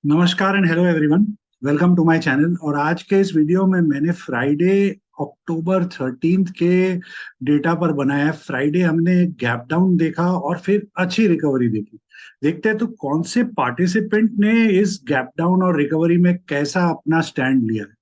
नमस्कार and hello everyone. Welcome to my channel. और आज के इस वीडियो में मैंने फ्राइडे अक्टूबर 13 के डेटा पर बनाया है। फ्राइडे हमने गैप डाउन देखा और फिर अच्छी रिकवरी देखी। देखते हैं तो कौन से पार्टिसिपेंट ने इस गैप डाउन और रिकवरी में कैसा अपना स्टैंड लिया है।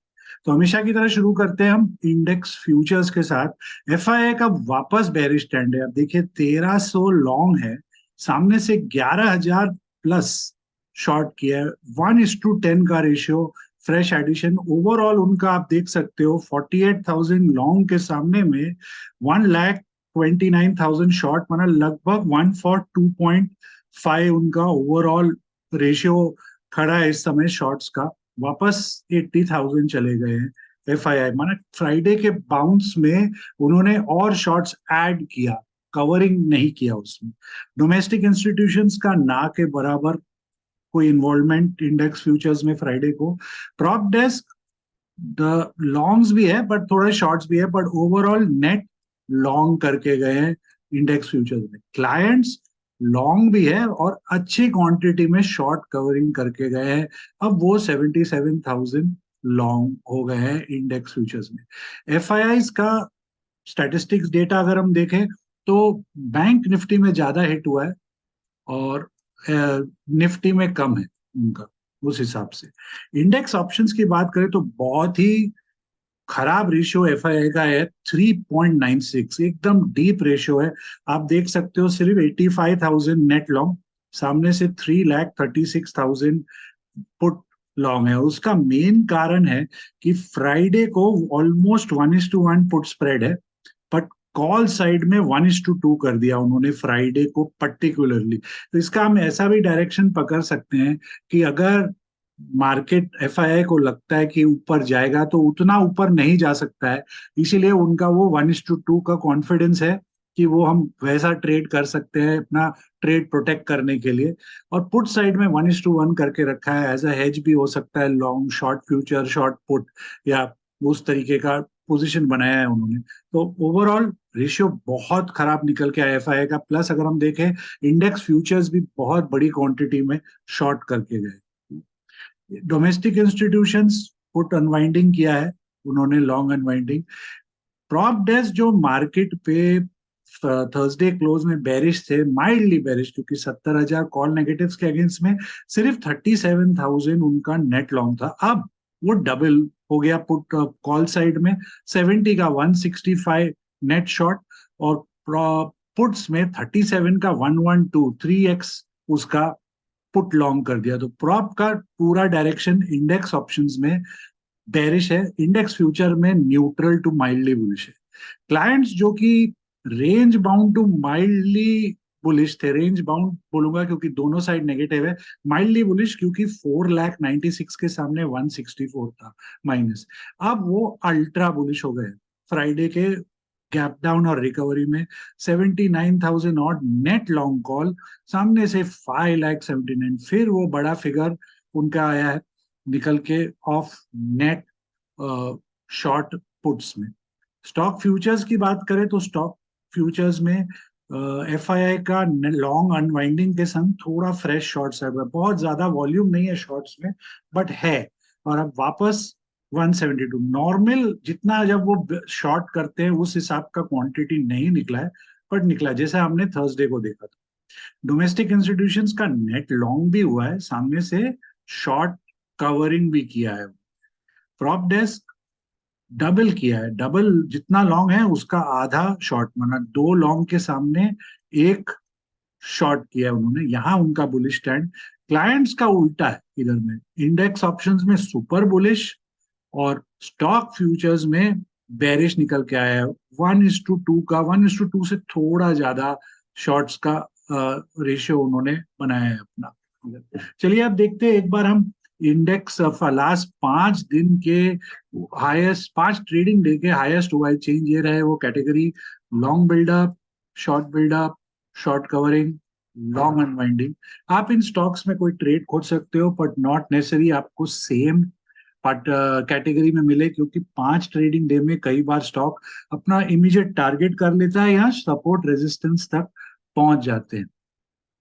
तो हमेशा की तरह शुरू करते हैं हम इंडेक्स फ्यूचर्स के साथ। एफआईआई का वापस बेरिश स्टैंड है। अब देखिए 1300 लॉन्ग है, सामने से 11,000 प्लस शॉर्ट किया है। 1:10 का रेशियो फ्रेश एडिशन ओवरऑल उनका आप देख सकते हो। 48,000 लॉन्ग के सामने में 1,29,000 शॉर्ट, माना लगभग 1 for 2.5 उनका ओवरऑल रेशियो खड़ा है इस समय शॉर्ट्स का। वापस 80,000 चले गए हैं। एफआईआई माना फ्राइडे के बाउंस में उन्होंने और शॉर्ट्स ऐड किया, कवरिंग नहीं किया उसमें। डोमेस्टिक इंस्टीट्यूशंस का ना के बराबर कोई इन्वॉल्वमेंट इंडेक्स फ्यूचर्स में फ्राइडे को। प्रॉप डेस्क द लॉन्ग्स भी है बट थोड़ा शॉर्ट्स भी है, बट ओवरऑल नेट लॉन्ग करके गए हैं इंडेक्स फ्यूचर्स में। क्लाइंट्स लॉन्ग भी है और अच्छी क्वांटिटी में शॉर्ट कवरिंग करके गए हैं। अब वो 77,000 लॉन्ग हो गए हैं इंडेक्स फ्यूचर्स में। एफ का स्टैटिस्टिक्स डेटा अगर हम देखें तो बैंक निफ्टी में ज्यादा हिट हुआ है और निफ्टी में कम है उनका। उस हिसाब से इंडेक्स ऑप्शंस की बात करें तो बहुत ही खराब रेशियो एफआईआई का है। 3.96 एकदम डीप रेशियो है। आप देख सकते हो सिर्फ 85,000 नेट लॉन्ग, सामने से 3,36,000 पुट लॉन्ग है। उसका मेन कारण है कि फ्राइडे को ऑलमोस्ट 1:1 पुट स्प्रेड है, बट कॉल साइड में 1:2 कर दिया उन्होंने फ्राइडे को पर्टिकुलरली। तो इसका हम ऐसा भी डायरेक्शन पकड़ सकते हैं कि अगर मार्केट एफआईआई को लगता है कि ऊपर जाएगा तो उतना ऊपर नहीं जा सकता है, इसीलिए उनका वो 1:2 का कॉन्फिडेंस है कि वो हम वैसा ट्रेड कर सकते हैं अपना ट्रेड प्रोटेक्ट करने के लिए। और पुट साइड में 1:1 करके रखा है। एज अ हेज भी हो सकता है, long short future short put या उस तरीके का पोजीशन बनाया है उन्होंने। तो ओवरऑल रेशियो बहुत खराब निकल के आया एफआईआई का। प्लस अगर हम देखें इंडेक्स फ्यूचर्स भी बहुत बड़ी क्वांटिटी में शॉर्ट करके गए। डोमेस्टिक इंस्टीट्यूशंस पुट अनवाइंडिंग किया है उन्होंने, लॉन्ग अनवाइंडिंग। प्रॉप डेस्क जो मार्केट पे थर्सडे क्लोज में बेरिश थे, माइल्डली बेरिश, क्योंकि 70,000 कॉल नेगेटिव्स के अगेंस्ट में सिर्फ 37,000 उनका नेट लॉन्ग था। अब वो डबल हो गया पुट कॉल साइड में। 70 का 165 नेट शॉर्ट और पुट्स में 37 का 112 3x उसका पुट लॉन्ग कर दिया। तो प्रॉप का पूरा डायरेक्शन इंडेक्स ऑप्शंस में बेरिश है, इंडेक्स फ्यूचर में न्यूट्रल टू माइल्डली बुलिश है। क्लाइंट्स जो कि range bound to mildly bullish थे, रेंज बाउंड बोलूंगा क्योंकि दोनों साइड नेगेटिव है। माइल्डली बुलिश क्योंकि 4,96,000 के सामने 164 था माइनस। अब वो अल्ट्रा बुलिश हो गए फ्राइडे के गैप डाउन और रिकवरी में। 79,000 और नेट लॉन्ग कॉल, सामने से 5,79,000, फिर वो बड़ा फिगर उनका आया है निकल के ऑफ नेट शॉर्ट पुट्स में। स्टॉक फ्यूचर्स की बात करें तो स्टॉक फ्यूचर्स में एफआईआई का लॉन्ग अनवाइंडिंग के संग थोड़ा फ्रेश शॉर्ट्स है। बहुत ज्यादा वॉल्यूम नहीं है शॉर्ट्स में, बट है। और अब वापस 172 नॉर्मल, जितना जब वो शॉर्ट करते हैं उस हिसाब का क्वांटिटी नहीं निकला है, बट निकला जैसा हमने थर्सडे को देखा था। डोमेस्टिक इंस्टीट्यूशंस का नेट लॉन्ग भी हुआ है, सामने से शॉर्ट कवरिंग भी किया है। प्रॉप डेस्क डबल किया है, डबल जितना लॉन्ग है उसका आधा शॉर्ट, माना 2 लॉन्ग के सामने एक शॉर्ट किया है उन्होंने। यहाँ उनका बुलिश स्टैंड। क्लाइंट्स का उल्टा है इधर में, इंडेक्स ऑप्शंस में सुपर बुलिश और स्टॉक फ्यूचर्स में बेरिश निकल के आया है। 1:2 का, 1:2 से थोड़ा ज्यादा शॉर्ट्स का रेशियो उन्होंने बनाया है अपना। चलिए अब देखते हैं एक बार हम इंडेक्स लास्ट 5 दिन के हाईएस्ट, 5 ट्रेडिंग डे के हाईएस्ट हुआ है चेंज। ये रहे वो category: long buildup, short buildup, short covering, long unwinding. आप इन स्टॉक्स में कोई ट्रेड खोज सकते हो, बट नॉट नेसेसरी आपको सेम कैटेगरी में मिले, क्योंकि 5 ट्रेडिंग डे में कई बार स्टॉक अपना इमीडिएट टारगेट कर लेता है या सपोर्ट रेजिस्टेंस तक पहुंच जाते हैं।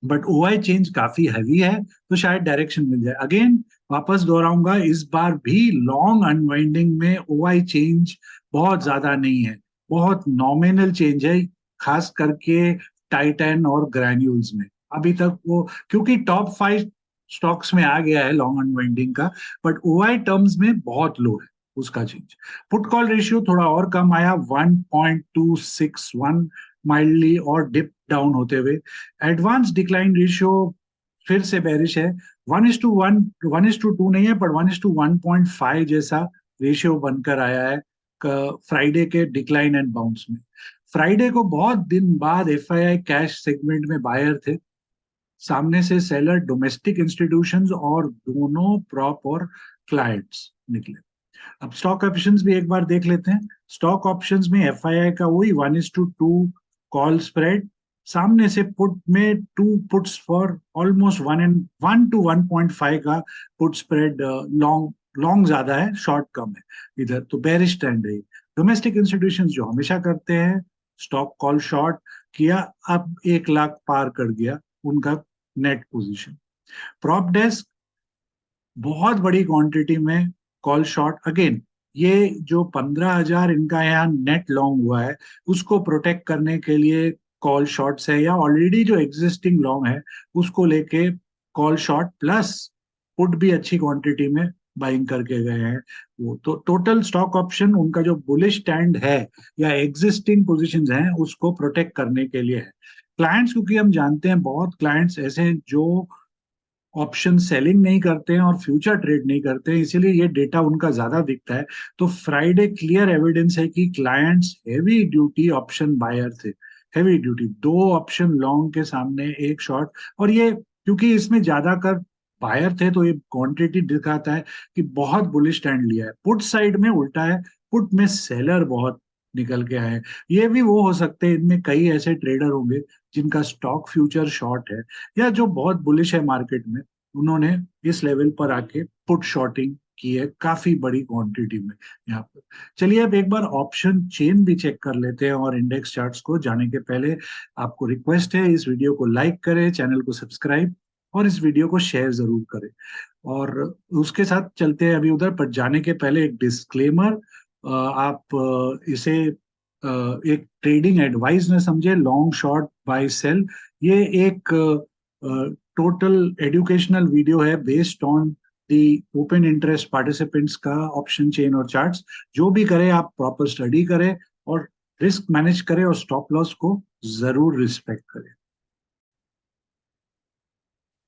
बट ओआई चेंज काफी हैवी है, तो शायद डायरेक्शन मिल जाए। अगेन वापस दोहराऊंगा, इस बार भी लॉन्ग अनवाइंडिंग में ओआई चेंज बहुत ज्यादा नहीं है, बहुत नॉमिनल चेंज है, खास करके टाइटन और ग्रैन्यूल्स में। अभी तक वो, क्योंकि टॉप 5 स्टॉक्स में आ गया है लॉन्ग अनवाइंडिंग का, बट ओआई टर्म्स में बहुत लो है उसका चेंज। पुट कॉल रेशियो थोड़ा और कम आया, 1.261 माइल्डली और डिप डाउन होते हुए। एडवांस डिक्लाइन रेशियो फिर से बेरिश है, 1:1, 1:2 नहीं है, पर 1:1.5 जैसा रेशियो बनकर आया है फ्राइडे के डिक्लाइन एंड बाउंस में। फ्राइडे को बहुत दिन बाद एफआईआई कैश सेगमेंट में बायर थे, सामने से सेलर डोमेस्टिक इंस्टीट्यूशंस और दोनों प्रॉप और क्लाइंट्स निकले। अब स्टॉक ऑप्शंस भी एक बार देख लेते हैं। स्टॉक ऑप्शंस में एफआईआई का वही 1:2 कॉल स्प्रेड, सामने से पुट में two puts for almost 1 to 1.5 का पुट स्प्रेड। लॉन्ग लॉन्ग ज्यादा है, शॉर्ट कम है इधर, तो बेरिश ट्रेंड है। डोमेस्टिक इंस्टीट्यूशंस जो हमेशा करते हैं स्टॉक कॉल शॉर्ट किया, अब 1 लाख पार कर गया उनका नेट पोजीशन। प्रॉप डेस्क बहुत बड़ी क्वांटिटी में कॉल शॉर्ट अगेन, ये जो 15,000 इनका यहाँ नेट लॉन्ग हुआ है, उसको प्रोटेक्ट करने के लिए कॉल शॉर्ट्स है, या ऑलरेडी जो एग्जिस्टिंग लॉन्ग है उसको लेके कॉल शॉर्ट प्लस पुट भी अच्छी क्वांटिटी में बाइंग करके गए हैं। वो तो टोटल स्टॉक ऑप्शन उनका जो बुलिश स्टैंड है या एग्जिस्टिंग पोजीशंस हैं उसको प्रोटेक्ट करने के लिए है। क्लाइंट्स, क्योंकि हम जानते हैं बहुत क्लाइंट्स ऐसे हैं जो ऑप्शन सेलिंग नहीं करते हैं और फ्यूचर ट्रेड नहीं करते हैं, इसीलिए ये डेटा उनका ज्यादा दिखता है। तो फ्राइडे क्लियर एविडेंस है कि clients heavy duty option buyer थे, हेवी ड्यूटी, 2 ऑप्शन लॉन्ग के सामने एक शॉर्ट। और ये क्योंकि इसमें ज्यादा कर बायर थे, तो ये क्वांटिटी दिखाता है कि बहुत बुलिश स्टैंड लिया है। पुट साइड में उल्टा है, पुट में सेलर बहुत निकल के आए हैं। ये भी वो हो सकते हैं, इनमें कई ऐसे ट्रेडर होंगे जिनका स्टॉक फ्यूचर शॉर्ट है, या जो बहुत बुलिश है मार्केट में, उन्होंने इस लेवल पर आके पुट शॉर्टिंग की है काफी बड़ी क्वांटिटी में यहाँ पर। चलिए अब एक बार ऑप्शन चेन भी चेक कर लेते हैं, और इंडेक्स चार्ट्स को जाने के पहले आपको रिक्वेस्ट है इस वीडियो को लाइक करें, चैनल को सब्सक्राइब और इस वीडियो को शेयर जरूर करें। और उसके साथ चलते हैं अभी उधर, पर जाने के पहले एक डिस्क्लेमर। आप इसे एक ट्रेडिंग एडवाइस न समझे, लॉन्ग शॉर्ट बाय सेल। ये एक टोटल एजुकेशनल वीडियो है based on the open interest participants का ऑप्शन चेन और चार्ट्स। जो भी करें आप प्रॉपर स्टडी करें और रिस्क मैनेज करें और स्टॉप लॉस को जरूर रिस्पेक्ट करें।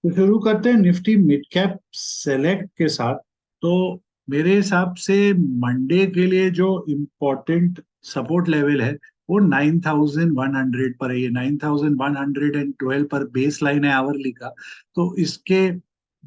तो शुरू करते हैं निफ्टी मिड कैप सेलेक्ट के साथ। तो मेरे हिसाब से मंडे के लिए जो इम्पोर्टेंट सपोर्ट लेवल है वो 9,100 पर है। ये 9,112 पर बेस लाइन है आवरली का, तो इसके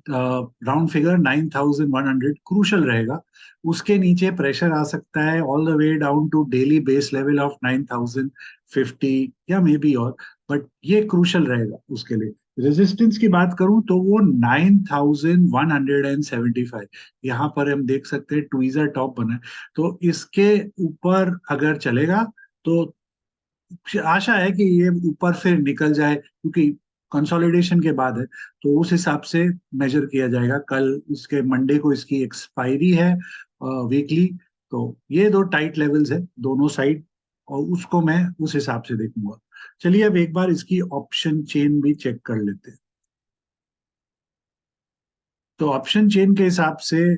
राउंड फिगर 9,100 क्रूशल रहेगा। उसके नीचे प्रेशर आ सकता है all the way down to daily base level of 9,050 या मे बी और, बट ये क्रूशल रहेगा उसके लिए। रेजिस्टेंस की बात करूं तो वो 9,175, यहाँ पर हम देख सकते हैं ट्वीजर टॉप बना है। तो इसके ऊपर अगर चलेगा तो आशा है कि ये ऊपर फिर निकल जाए, क्योंकि कंसोलिडेशन के बाद है, तो उस हिसाब से मेजर किया जाएगा। कल इसके मंडे को इसकी एक्सपायरी है वीकली, तो ये दो टाइट लेवल्स है दोनों साइड, और उसको मैं उस हिसाब से देखूंगा। चलिए अब एक बार इसकी ऑप्शन चेन भी चेक कर लेते हैं। तो ऑप्शन चेन के हिसाब से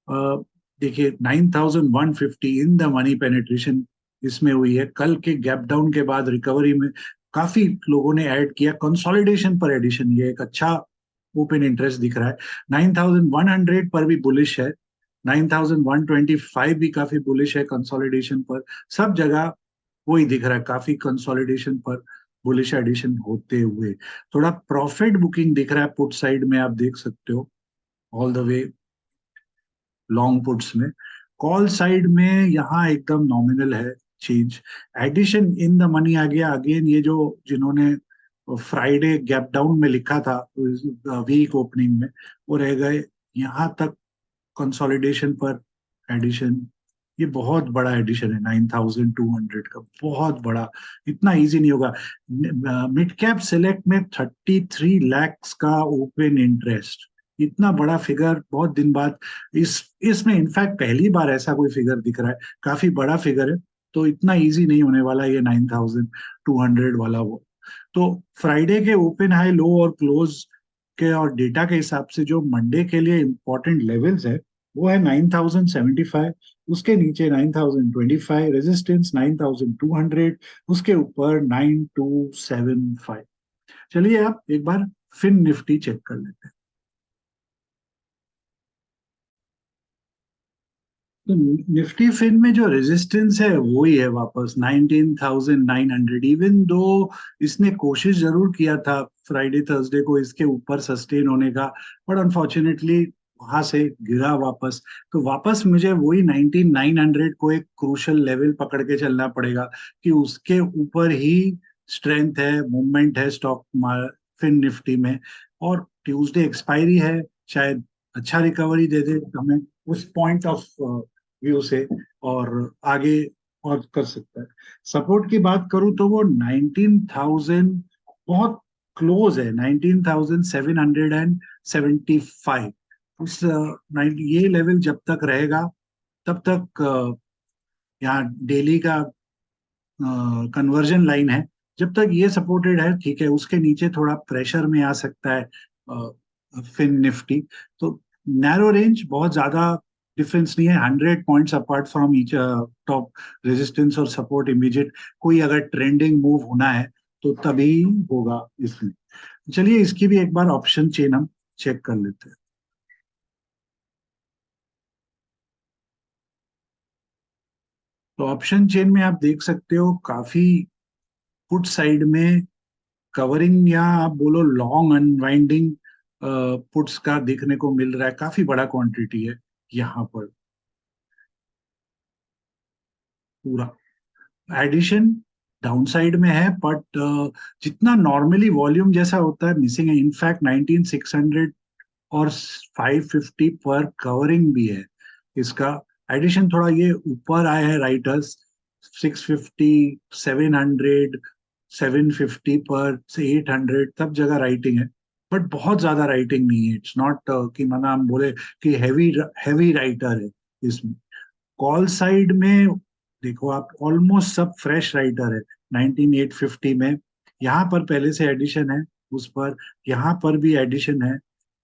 देखिए 9,150 इन द मनी पेनिट्रेशन इसमें हुई है। कल के गैप डाउन के बाद रिकवरी में काफी लोगों ने ऐड किया, कंसोलिडेशन पर एडिशन, ये एक अच्छा ओपन इंटरेस्ट दिख रहा है। 9,100 पर भी बुलिश है, 9,125 भी काफी बुलिश है कंसोलिडेशन पर। सब जगह वही दिख रहा है, काफी कंसोलिडेशन पर बुलिश एडिशन होते हुए। थोड़ा प्रॉफिट बुकिंग दिख रहा है पुट साइड में, आप देख सकते हो all the way long puts में। कॉल साइड में यहाँ एकदम नॉमिनल है change. Addition in the money आ गया अगेन, ये जो जिन्होंने फ्राइडे गैप डाउन में लिखा था वीक ओपनिंग में, वो रह गए। यहाँ तक कंसोलिडेशन पर एडिशन ये बहुत बड़ा एडिशन है 9200 का, बहुत बड़ा। इतना इजी नहीं होगा। मिड कैप सेलेक्ट में 33 lakhs का ओपन इंटरेस्ट, इतना बड़ा फिगर बहुत दिन बाद। इस इसमें इनफैक्ट पहली बार ऐसा कोई फिगर दिख रहा है, काफी बड़ा फिगर है। तो इतना इजी नहीं होने वाला ये 9200 वाला वो। तो फ्राइडे के ओपन हाई लो और क्लोज के और डेटा के हिसाब से जो मंडे के लिए इंपॉर्टेंट लेवल्स है वो है 9075, उसके नीचे 9025, रेजिस्टेंस 9200, उसके ऊपर 9275। चलिए आप एक बार फिन निफ्टी चेक कर लेते हैं। तो निफ्टी फिन में जो रेजिस्टेंस है वो ही है वापस 19900, इवन दो इसने कोशिश जरूर किया था फ्राइडे थर्सडे को इसके ऊपर सस्टेन होने का, बट अनफॉर्चुनेटली वहां से गिरा वापस। तो वापस मुझे वही 19900 को एक क्रूशल लेवल पकड़ के चलना पड़ेगा कि उसके ऊपर ही स्ट्रेंथ है, मूवमेंट है स्टॉक फिन निफ्टी में। और ट्यूसडे एक्सपायरी है, शायद अच्छा रिकवरी दे दे हमें उस पॉइंट ऑफ व्यू से, और आगे और कर सकता है। सपोर्ट की बात करूं तो वो 19,000 बहुत क्लोज है, 19,775। उस ये लेवल जब तक रहेगा तब तक यहाँ डेली का कन्वर्जन लाइन है, जब तक ये सपोर्टेड है ठीक है। उसके नीचे थोड़ा प्रेशर में आ सकता है फिन निफ्टी। तो नैरो रेंज, बहुत ज्यादा डिफरेंस नहीं है, 100 points apart from each top resistance और सपोर्ट इमीडिएट। कोई अगर ट्रेंडिंग मूव होना है तो तभी होगा इसमें। चलिए इसकी भी एक बार ऑप्शन चेन हम चेक कर लेते हैं। तो ऑप्शन चेन में आप देख सकते हो काफी पुट साइड में कवरिंग, या आप बोलो लॉन्ग अनवाइंडिंग पुट्स का देखने को मिल रहा है, काफी बड़ा क्वांटिटी है यहाँ पर। पूरा एडिशन डाउनसाइड में है, बट जितना नॉर्मली वॉल्यूम जैसा होता है मिसिंग है। इनफैक्ट 19600 और 550 पर कवरिंग भी है इसका। एडिशन थोड़ा ये ऊपर आए हैं राइटर्स, 650, 700, 750 पर से 800 तब जगह राइटिंग है, बट बहुत ज्यादा राइटिंग नहीं है। इट्स नॉट कि माना हम बोले कि हैवी हैवी राइटर है इसमें। कॉल साइड में देखो आप, ऑलमोस्ट सब फ्रेश राइटर है 19850 में। यहाँ पर पहले से एडिशन है, उस पर यहाँ पर भी एडिशन है,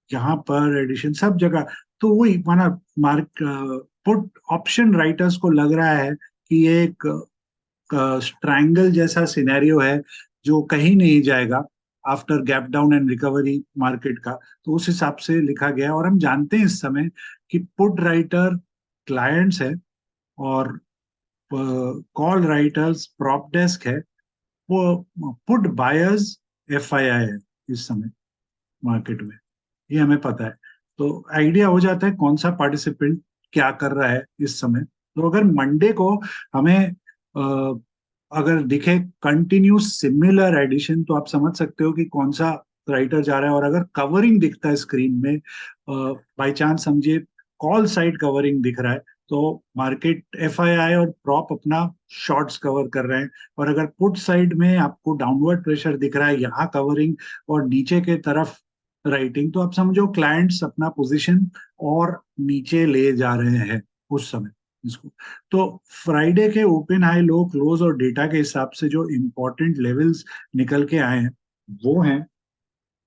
यहाँ पर एडिशन, सब जगह। तो वही माना मार्क पुट ऑप्शन राइटर्स को लग रहा है कि ये एक ट्रायंगल जैसा सिनेरियो है जो कहीं नहीं जाएगा after gap down and recovery market का। तो उस हिसाब से लिखा गया है। और हम जानते हैं इस समय कि पुट राइटर क्लाइंट्स है और कॉल राइटर्स प्रॉप डेस्क है, वो पुट बायर्स एफआईआई है इस समय मार्केट में, ये हमें पता है। तो आइडिया हो जाता है कौन सा पार्टिसिपेंट क्या कर रहा है इस समय। तो अगर मंडे को हमें अगर दिखे कंटिन्यू सिमिलर एडिशन, तो आप समझ सकते हो कि कौन सा राइटर जा रहा है। और अगर कवरिंग दिखता है स्क्रीन में, बाय चांस समझिए कॉल साइड कवरिंग दिख रहा है, तो मार्केट एफआईआई और प्रॉप अपना शॉर्ट्स कवर कर रहे हैं। और अगर पुट साइड में आपको डाउनवर्ड प्रेशर दिख रहा है, यहाँ कवरिंग और नीचे के तरफ राइटिंग, तो आप समझो क्लाइंट्स अपना पोजीशन और नीचे ले जा रहे हैं उस समय इसको। तो फ्राइडे के ओपन हाई लो क्लोज और डेटा के हिसाब से जो इंपॉर्टेंट लेवल्स निकल के आए हैं वो हैं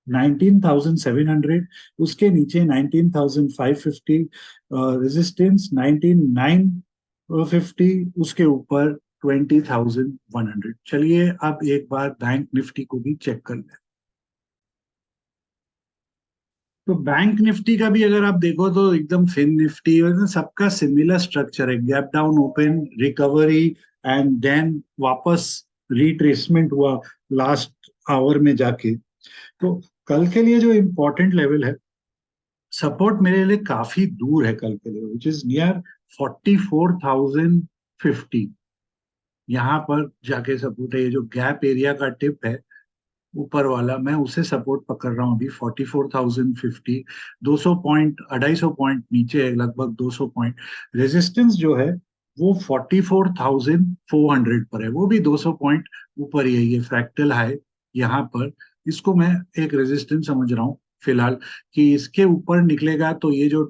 19700, उसके नीचे 19550, रेजिस्टेंस 19950, उसके ऊपर 20100। चलिए अब एक बार बैंक निफ्टी को भी चेक कर लें। तो बैंक निफ्टी का भी अगर आप देखो तो एकदम फिन निफ्टी और सबका सिमिलर स्ट्रक्चर है, gap down open recovery and then वापस रिट्रेसमेंट हुआ लास्ट आवर में जाके। तो कल के लिए जो इम्पोर्टेंट लेवल है, सपोर्ट मेरे लिए काफी दूर है कल के लिए, विच इज नियर 44,050। यहाँ पर जाके सपोर्ट है, ये जो गैप एरिया का टिप है ऊपर वाला, मैं उसे सपोर्ट पकड़ रहा हूँ अभी 44,050। 200 पॉइंट, 250 पॉइंट नीचे है, लगभग 200 पॉइंट। रेजिस्टेंस जो है वो 44,400 पर है, वो भी 200 पॉइंट ऊपर ही है। ये फ्रैक्टल हाई यहाँ पर, इसको मैं एक रेजिस्टेंस समझ रहा हूँ फिलहाल, कि इसके ऊपर निकलेगा तो ये जो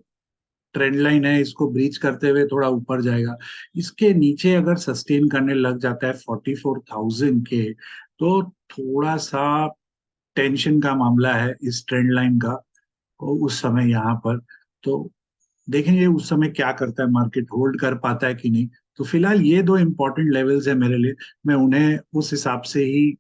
ट्रेंड लाइन है इसको ब्रीच करते हुए थोड़ा ऊपर जाएगा। इसके नीचे अगर सस्टेन करने लग जाता है 44,000 के, तो थोड़ा सा टेंशन का मामला है इस ट्रेंड लाइन का। और उस समय यहाँ पर तो देखेंगे उस समय क्या करता है मार्केट, होल्ड कर पाता है कि नहीं। तो फिलहाल ये दो इंपॉर्टेंट लेवल्स है मेरे लिए, मैं उन्हें उस हिसाब से ही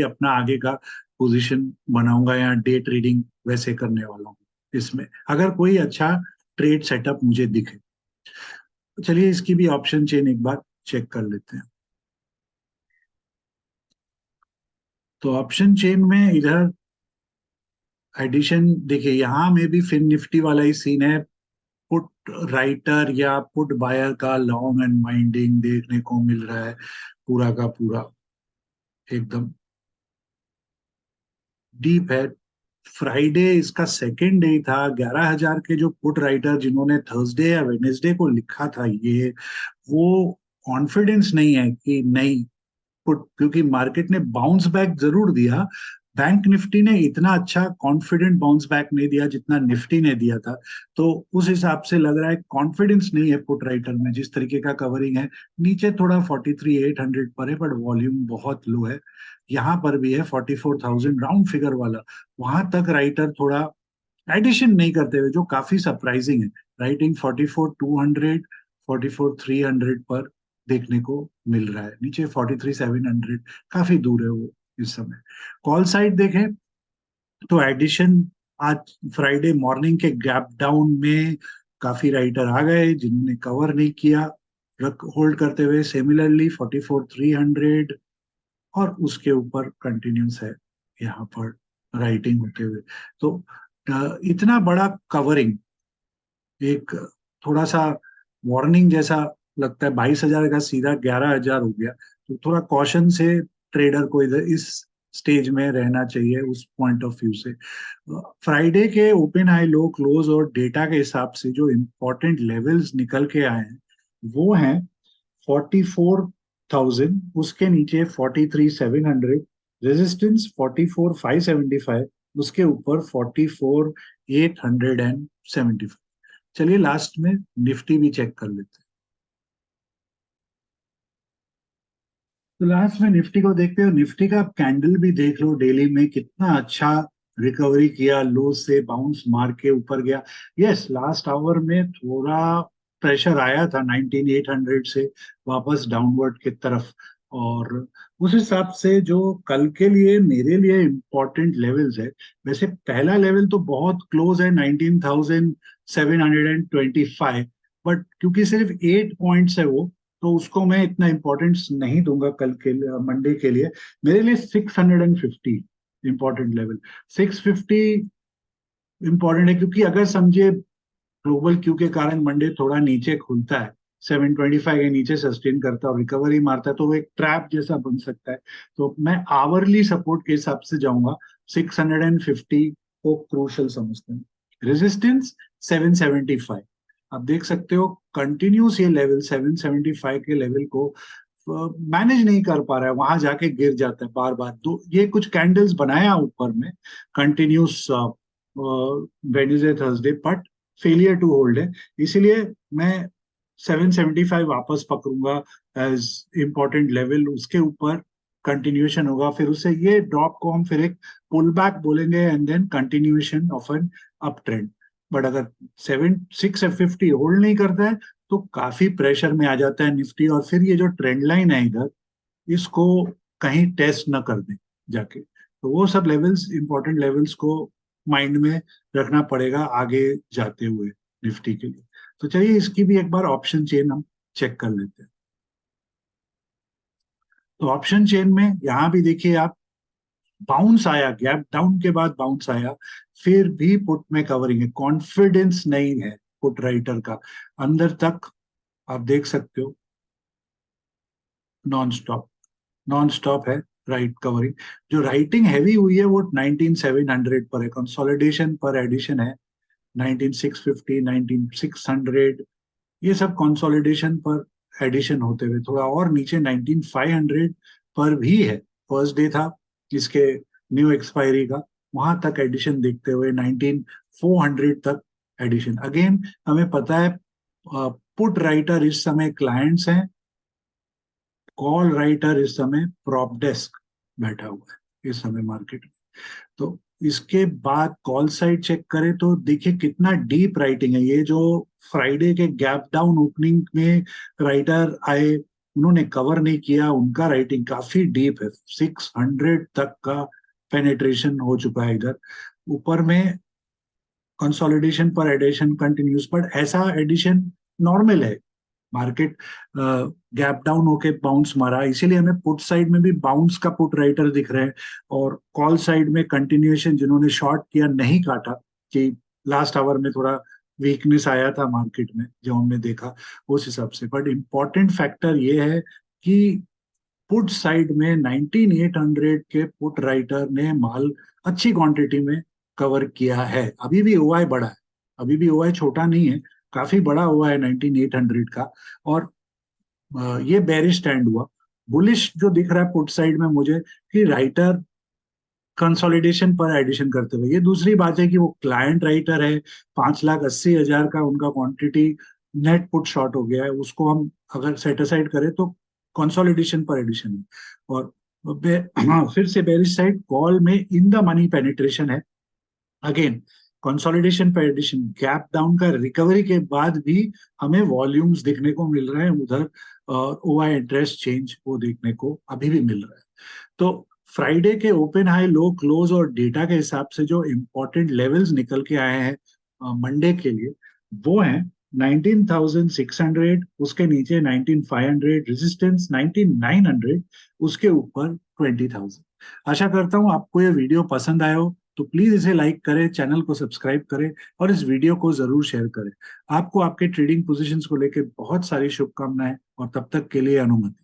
अपना आगे का पोजीशन बनाऊंगा या डे ट्रेडिंग वैसे करने वाला हूँ इसमें, अगर कोई अच्छा ट्रेड सेटअप मुझे दिखे। चलिए इसकी भी ऑप्शन चेन एक बार चेक कर लेते हैं। तो ऑप्शन चेन में इधर एडिशन देखिए, यहाँ में भी फिन निफ्टी वाला ही सीन है। पुट राइटर या पुट बायर का लॉन्ग एंड वाइंडिंग देखने को मिल रहा है, पूरा का पूरा एकदम डीप है। फ्राइडे इसका सेकेंड डे था, 11,000 के जो पुट राइटर जिन्होंने थर्सडे या वेनेसडे को लिखा था ये, वो कॉन्फिडेंस नहीं है कि नहीं पुट, क्योंकि मार्केट ने बाउंस बैक जरूर दिया। बैंक निफ्टी ने इतना अच्छा कॉन्फिडेंट बाउंस बैक नहीं दिया जितना निफ्टी ने दिया था। तो उस हिसाब से लग रहा है कॉन्फिडेंस नहीं है पुट राइटर में, जिस तरीके का कवरिंग है। नीचे थोड़ा 43,800 पर है, बट वॉल्यूम बहुत लो है। यहाँ पर भी है 44,000 राउंड फिगर वाला, वहां तक राइटर थोड़ा एडिशन नहीं करते हुए, जो काफी सरप्राइजिंग है। राइटिंग 44,200, 44,300 पर देखने को मिल रहा है, नीचे 43,700, काफी दूर है वो इस समय। कॉल साइड देखें तो एडिशन आज फ्राइडे मॉर्निंग के गैप डाउन में काफी राइटर आ गए जिन्होंने कवर नहीं किया, रख होल्ड करते हुए सिमिलरली 44,300, और उसके ऊपर कंटिन्यूस है यहाँ पर राइटिंग होते हुए। तो इतना बड़ा कवरिंग एक थोड़ा सा वार्निंग जैसा लगता है। 22,000 का सीधा 11,000 हो गया, तो थोड़ा कॉशन से ट्रेडर को इधर इस स्टेज में रहना चाहिए उस पॉइंट ऑफ व्यू से। फ्राइडे के ओपन हाई लो क्लोज और डेटा के हिसाब से जो इम्पोर्टेंट लेवल्स निकल के आए हैं वो हैं 44,000, उसके नीचे 43,700, रेजिस्टेंस 44,575, उसके ऊपर 44,875। चलिए लास्ट में निफ्टी भी चेक कर लेते हैं। तो लास्ट में निफ्टी को देखते हो, निफ्टी का कैंडल भी देख लो डेली में कितना अच्छा रिकवरी किया, लो से बाउंस मार के ऊपर गया। यस, लास्ट आवर में थोड़ा प्रेशर आया था 19,800 से वापस डाउनवर्ड की तरफ। और उस हिसाब से जो कल के लिए मेरे लिए इम्पोर्टेंट लेवल्स है, वैसे पहला लेवल तो बहुत क्लोज है 19,725, बट क्योंकि सिर्फ 8 पॉइंट्स है वो, तो उसको मैं इतना इंपॉर्टेंस नहीं दूंगा कल के लिए, मंडे के लिए। मेरे लिए 650 इंपॉर्टेंट लेवल। 650 इंपॉर्टेंट है क्योंकि अगर समझे ग्लोबल क्यू के कारण मंडे थोड़ा नीचे खुलता है, 725 के नीचे सस्टेन करता है और रिकवरी मारता है, तो वो एक ट्रैप जैसा बन सकता है। तो मैं आवरली सपोर्ट के हिसाब से जाऊंगा, 650 को क्रूशल समझते हैं। रेजिस्टेंस 775। आप देख सकते हो कंटिन्यूस ये लेवल 775 के लेवल को मैनेज नहीं कर पा रहा है, वहां जाके गिर जाता है बार बार। तो ये कुछ कैंडल्स बनाया ऊपर में continuous Wednesday Thursday, but failure to hold है। इसीलिए मैं 775 वापस पकड़ूंगा एज इंपॉर्टेंट लेवल, उसके ऊपर कंटिन्यूएशन होगा, फिर उससे ये ड्रॉप को हम फिर एक पुल बैक बोलेंगे and then continuation of an up trend. But अगर 650 होल्ड नहीं करता है तो काफी प्रेशर में आ जाता है निफ्टी, और फिर ये जो ट्रेंड लाइन है इधर, इसको कहीं टेस्ट न कर दें जाके। तो वो सब लेवल्स, इंपॉर्टेंट लेवल्स को माइंड में रखना पड़ेगा आगे जाते हुए निफ्टी के लिए। तो चलिए इसकी भी एक बार ऑप्शन चेन हम चेक कर लेते हैं। तो ऑप्शन चेन में यहाँ भी देखिए आप, बाउंस आया, गैप डाउन के बाद बाउंस आया, फिर भी पुट में कवरिंग है, कॉन्फिडेंस नहीं है पुट राइटर का अंदर तक। आप देख सकते हो नॉन स्टॉप, नॉन स्टॉप है राइट कवरिंग। जो राइटिंग हैवी हुई है वो 19,700 पर है, कंसोलिडेशन पर एडिशन है 19,650, 19,600, ये सब कंसोलिडेशन पर एडिशन होते हुए थोड़ा और नीचे 19500 पर भी है। फर्स्ट डे था इसके न्यू एक्सपायरी का, वहां तक एडिशन देखते हुए 19400 तक एडिशन। अगेन हमें पता है पुट राइटर इस समय क्लाइंट्स हैं, कॉल राइटर इस समय प्रॉप डेस्क बैठा हुआ है इस समय मार्केट में। तो इसके बाद कॉल साइड चेक करें तो देखिए कितना डीप राइटिंग है। ये जो फ्राइडे के गैप डाउन ओपनिंग में राइटर आए, उन्होंने कवर नहीं किया, उनका राइटिंग काफी डीप है, 600 तक का पेनेट्रेशन हो चुका है इधर। ऊपर में कंसोलिडेशन पर एडिशन कंटिन्यूस, बट ऐसा एडिशन नॉर्मल है। मार्केट गैप डाउन होके बाउंस मारा, इसीलिए हमें पुट साइड में भी बाउंस का पुट राइटर दिख रहे हैं, और कॉल साइड में कंटिन्यूएशन, जिन्होंने शॉर्ट किया नहीं काटा, कि लास्ट आवर में थोड़ा वीकनेस आया था मार्केट में जो हमने देखा उस हिसाब से। बट इम्पॉर्टेंट फैक्टर ये है कि पुट साइड में 19800 के पुट राइटर ने माल अच्छी क्वांटिटी में कवर किया है। अभी भी ओआई बड़ा है, अभी भी ओआई छोटा नहीं है, काफी बड़ा हुआ है 19800 का। और ये बेरिश स्टैंड हुआ। बुलिश जो दिख रहा है पुट साइड में मुझे, कि राइटर कंसोलिडेशन पर एडिशन करते हुए। ये दूसरी बात है कि वो क्लाइंट राइटर है, 5,80,000 का उनका क्वांटिटी नेट पुट शॉर्ट हो गया है, उसको हम अगर सेट असाइड करें तो कंसोलिडेशन पर एडिशन है। और हाँ, फिर से बेरिश साइड कॉल में इन द मनी पेनिट्रेशन है। अगेन कंसोलिडेशन पे एडिशन, गैप डाउन का रिकवरी के बाद भी हमें वॉल्यूम्स देखने को मिल रहे हैं उधर, ओआई इंटरेस्ट चेंज वो देखने को अभी भी मिल रहा है। तो फ्राइडे के ओपन हाई लो क्लोज और डेटा के हिसाब से जो इंपॉर्टेंट लेवल्स निकल के आए हैं मंडे के लिए, वो हैं 19,600, उसके नीचे 19,500 रेजिस्टेंस, 19,900, उसके ऊपर 20,000। आशा करता हूं आपको ये वीडियो पसंद आया हो, तो प्लीज इसे लाइक करें, चैनल को सब्सक्राइब करें और इस वीडियो को जरूर शेयर करें। आपको आपके ट्रेडिंग पोजीशंस को लेकर बहुत सारी शुभकामनाएं, और तब तक के लिए अनुमति।